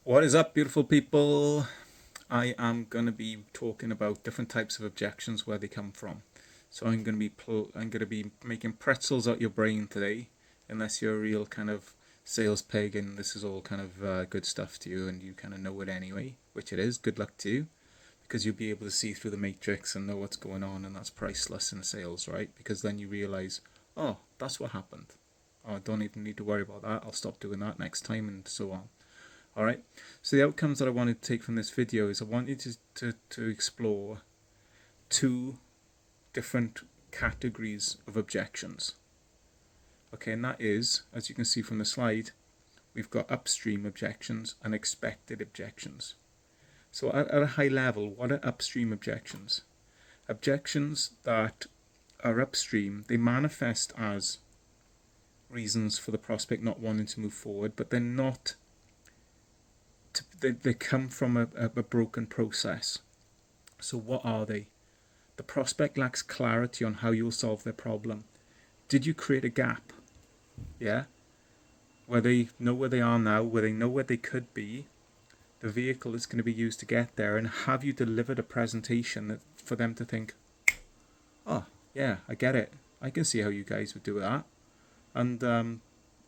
What is up, beautiful people? I am going to be talking about different types of objections, where they come from. So I'm going to be making pretzels out your brain today, unless you're a real kind of sales pig and this is all kind of good stuff to you and you kind of know it anyway, which it is. Good luck to you, because you'll be able to see through the matrix and know what's going on, and that's priceless in sales, right? Because then you realize, oh, that's what happened. Oh, I don't even need to worry about that. I'll stop doing that next time, and so on. All right. So the outcomes that I wanted to take from this video is I wanted to explore two different categories of objections. Okay, and that is, as you can see from the slide, we've got upstream objections and expected objections. So at a high level, what are upstream objections? Objections that are upstream, they manifest as reasons for the prospect not wanting to move forward, but they're not they come from a broken process. So what are they? The prospect lacks clarity on how you'll solve their problem. Did you create a gap? Yeah? Where they know where they are now, where they know where they could be, the vehicle is going to be used to get there, and have you delivered a presentation that for them to think, oh, yeah, I get it. I can see how you guys would do that. And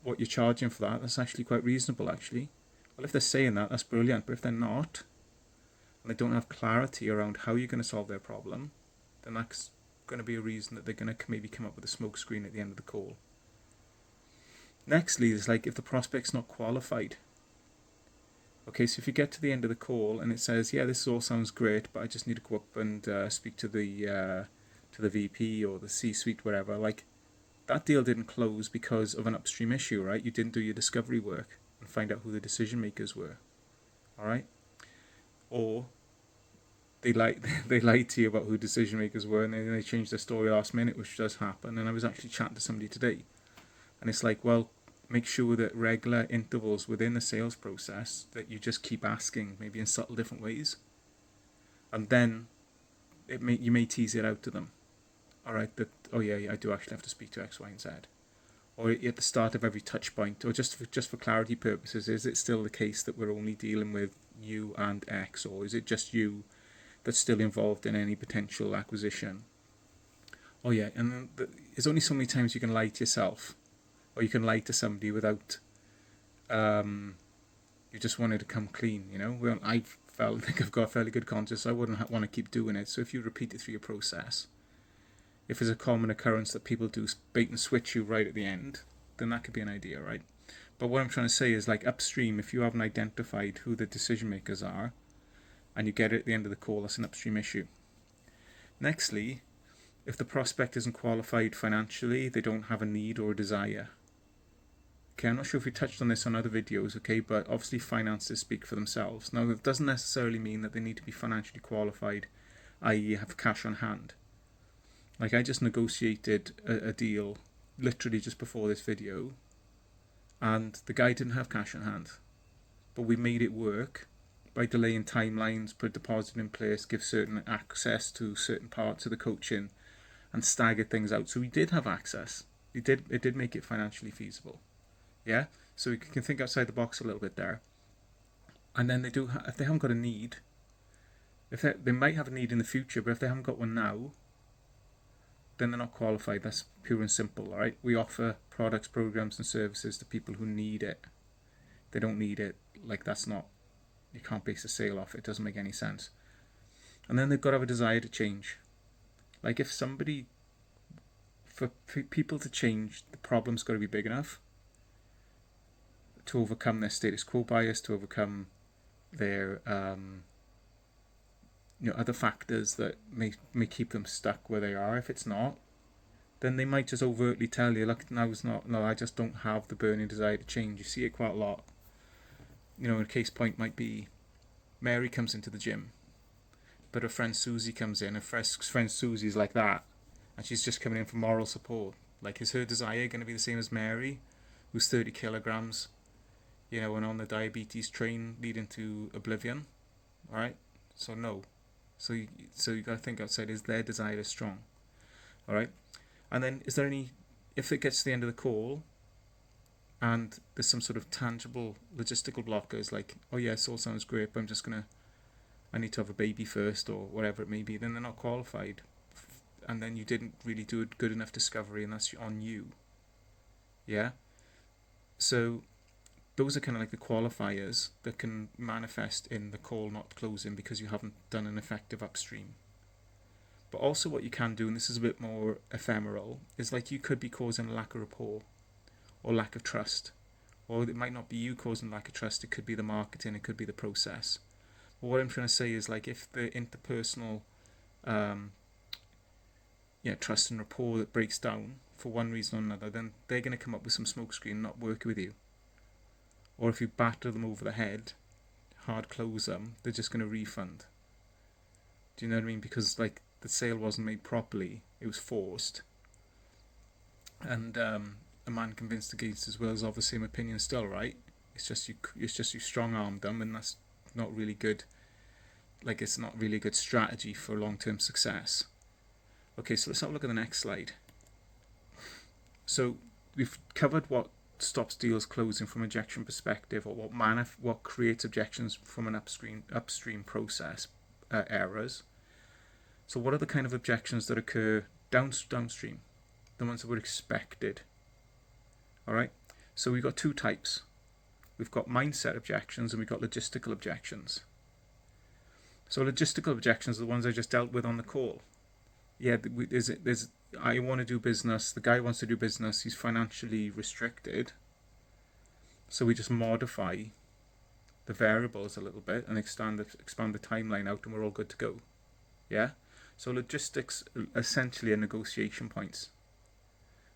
what you're charging for that, that's actually quite reasonable, actually. Well, if they're saying that, that's brilliant. But if they're not, and they don't have clarity around how you're going to solve their problem, then that's going to be a reason that they're going to maybe come up with a smoke screen at the end of the call. Nextly, it's like if the prospect's not qualified. Okay, so if you get to the end of the call and it says, yeah, this all sounds great, but I just need to go up and speak to the VP or the C-suite, whatever, like, that deal didn't close because of an upstream issue, right? You didn't do your discovery work and find out who the decision makers were, all right? Or they they lied to you about who decision makers were, and then they changed their story last minute, which does happen. And I was actually chatting to somebody today, and it's like, well, make sure that regular intervals within the sales process that you just keep asking, maybe in subtle different ways, and then you may tease it out to them. All right, that, oh yeah, I do actually have to speak to X, Y, and Z. Or at the start of every touch point, or just for clarity purposes, is it still the case that we're only dealing with you and X, or is it just you that's still involved in any potential acquisition? Oh yeah, and there's only so many times you can lie to yourself, or you can lie to somebody without you just wanted to come clean. Well, I think I've got a fairly good conscience, so I wouldn't want to keep doing it. So if you repeat it through your process, if it's a common occurrence that people do bait and switch you right at the end, then that could be an idea, right? But what I'm trying to say is, like, upstream, if you haven't identified who the decision makers are and you get it at the end of the call, that's an upstream issue. Nextly, if the prospect isn't qualified financially, they don't have a need or a desire. Okay, I'm not sure if we touched on this on other videos, okay, but obviously finances speak for themselves. Now, that doesn't necessarily mean that they need to be financially qualified, i.e. have cash on hand. Like, I just negotiated a deal literally just before this video, and the guy didn't have cash on hand, but we made it work by delaying timelines, put a deposit in place, give certain access to certain parts of the coaching, and staggered things out. So we did have access. It did make it financially feasible. Yeah. So we can think outside the box a little bit there. And then if they haven't got a need, if they might have a need in the future, but if they haven't got one now, then they're not qualified. That's pure and simple. All right. We offer products, programs, and services to people who need it. They don't need it. Like, that's not. You can't base a sale off it. It doesn't make any sense. And then they've got to have a desire to change. Like, if somebody, for people to change, the problem's got to be big enough to overcome their status quo bias, to overcome their other factors that may keep them stuck where they are. If it's not, then they might just overtly tell you, look, no, I just don't have the burning desire to change. You see it quite a lot. A case point might be Mary comes into the gym, but her friend Susie comes in. Her friend Susie's like that, and she's just coming in for moral support. Like, is her desire going to be the same as Mary, who's 30 kilograms, and on the diabetes train leading to oblivion? All right, so no. So you got to think outside. Is their desire strong? All right, and then is there any? If it gets to the end of the call, and there's some sort of tangible logistical blockers like, oh yeah, this all sounds great, but I need to have a baby first, or whatever it may be, then they're not qualified. And then you didn't really do a good enough discovery, and that's on you. Yeah? So those are kind of like the qualifiers that can manifest in the call not closing because you haven't done an effective upstream. But also what you can do, and this is a bit more ephemeral, is like you could be causing a lack of rapport or lack of trust. Or it might not be you causing lack of trust, it could be the marketing, it could be the process. But what I'm trying to say is, like, if the interpersonal trust and rapport that breaks down for one reason or another, then they're going to come up with some smokescreen and not work with you. Or if you batter them over the head, hard close them, they're just going to refund. Do you know what I mean? Because like the sale wasn't made properly, it was forced. And a man convinced against his will is of the same opinion still, right? It's just you strong-armed them, and that's not really good. Like, it's not really a good strategy for long-term success. Okay, so let's have a look at the next slide. So we've covered what stops deals closing from objection perspective, or what creates objections from an upstream process errors. So what are the kind of objections that occur downstream? The ones that were expected. All right. So we've got two types. We've got mindset objections and we've got logistical objections. So logistical objections are the ones I just dealt with on the call. Yeah, there's I want to do business. The guy wants to do business. He's financially restricted. So we just modify the variables a little bit and expand the timeline out, and we're all good to go. Yeah. So logistics essentially are negotiation points,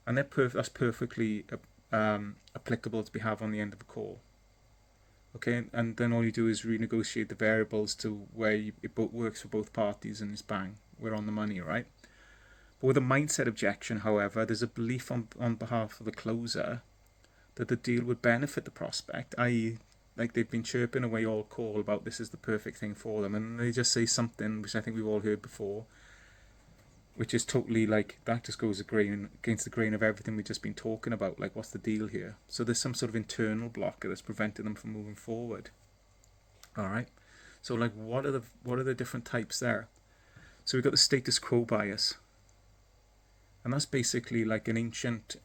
and that's perfectly applicable to have on the end of a call. Okay, and then all you do is renegotiate the variables to where it works for both parties, and it's bang, we're on the money, right? But with a mindset objection, however, there's a belief on behalf of the closer that the deal would benefit the prospect, i.e., like they've been chirping away all call about this is the perfect thing for them, and they just say something which I think we've all heard before, which is totally like, that just goes against the grain of everything we've just been talking about, like what's the deal here? So there's some sort of internal blocker that's preventing them from moving forward. All right, so like what are the different types there? So we've got the status quo bias, and that's basically like an ancient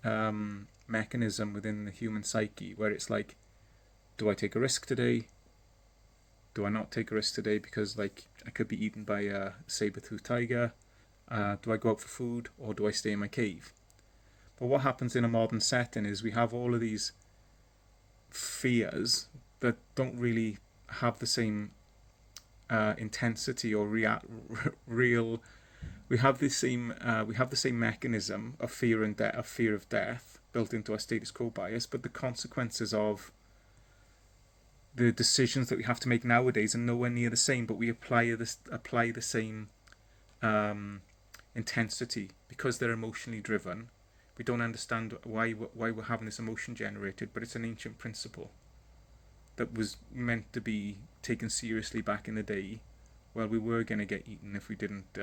mechanism within the human psyche where it's like, do I take a risk today? Do I not take a risk today because like I could be eaten by a saber-toothed tiger? Do I go out for food, or do I stay in my cave? But what happens in a modern setting is we have all of these fears that don't really have the same intensity or real. We have the same mechanism of fear of death built into our status quo bias, but the consequences of the decisions that we have to make nowadays are nowhere near the same. But we apply the same intensity because they're emotionally driven. We don't understand why we're having this emotion generated, but it's an ancient principle that was meant to be taken seriously back in the day. Well, we were going to get eaten if we didn't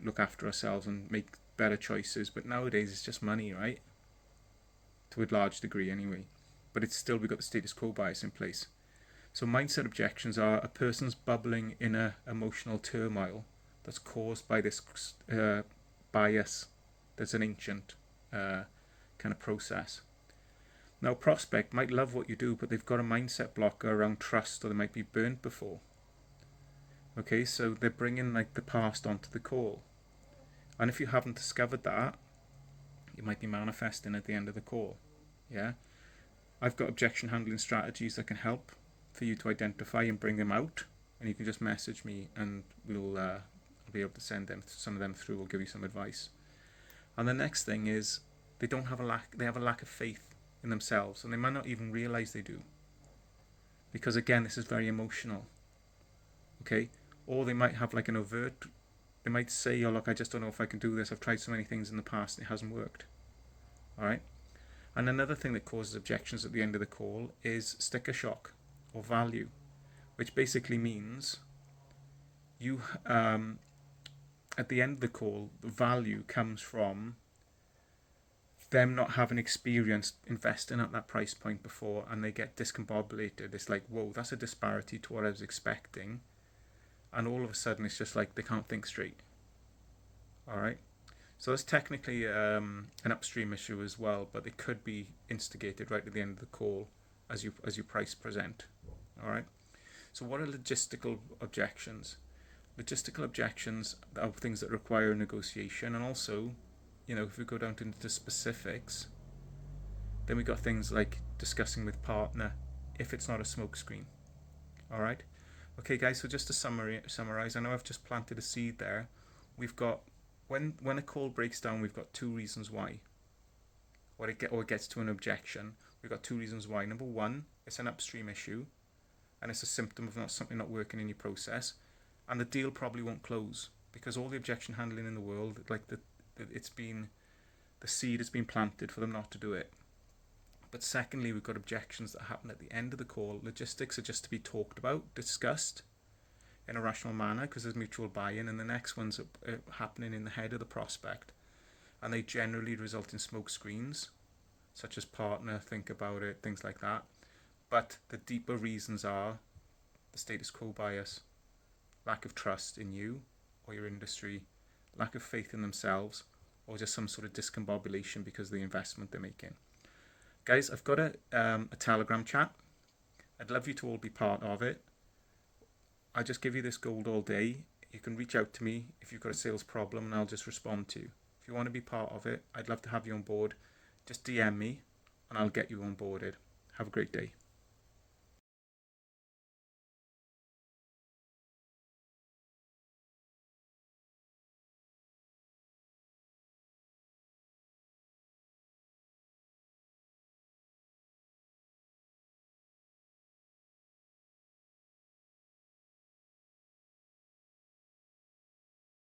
look after ourselves and make better choices. But nowadays it's just money, right? To a large degree anyway. But it's still, we've got the status quo bias in place. So mindset objections are a person's bubbling inner emotional turmoil that's caused by this bias that's an ancient kind of process. Now, prospect might love what you do, but they've got a mindset blocker around trust, or they might be burnt before. Okay, so they're bringing like the past onto the call. And if you haven't discovered that, it might be manifesting at the end of the call. Yeah, I've got objection handling strategies that can help for you to identify and bring them out. And you can just message me, and I'll be able to send some of them through, or give you some advice. And the next thing is they have a lack of faith in themselves, and they might not even realize they do, because again, this is very emotional. Okay, or they might have like an overt. They might say, "Oh, look, I just don't know if I can do this. I've tried so many things in the past, and it hasn't worked." All right. And another thing that causes objections at the end of the call is sticker shock or value, which basically means you at the end of the call, the value comes from them not having experienced investing at that price point before, and they get discombobulated. It's like, whoa, that's a disparity to what I was expecting, and all of a sudden it's just like they can't think straight. All right, so that's technically an upstream issue as well, but it could be instigated right at the end of the call as you price present. All right, so what are logistical objections? Logistical objections are things that require negotiation, and also, if we go down into the specifics, then we got things like discussing with partner if it's not a smokescreen. All right. Okay, guys. So just to summarize, I know I've just planted a seed there. We've got when a call breaks down, we've got two reasons why. Or it gets to an objection. We've got two reasons why. Number one, it's an upstream issue, and it's a symptom of something not working in your process, and the deal probably won't close because all the objection handling in the world, like the seed has been planted for them not to do it. But secondly, we've got objections that happen at the end of the call. Logistics are just to be talked about, discussed in a rational manner because there's mutual buy-in, and the next ones are happening in the head of the prospect, and they generally result in smoke screens, such as partner, think about it, things like that. But the deeper reasons are the status quo bias, lack of trust in you or your industry, lack of faith in themselves, or just some sort of discombobulation because of the investment they're making. Guys, I've got a Telegram chat. I'd love you to all be part of it. I just give you this gold all day. You can reach out to me if you've got a sales problem, and I'll just respond to you. If you want to be part of it, I'd love to have you on board. Just DM me and I'll get you onboarded. Have a great day.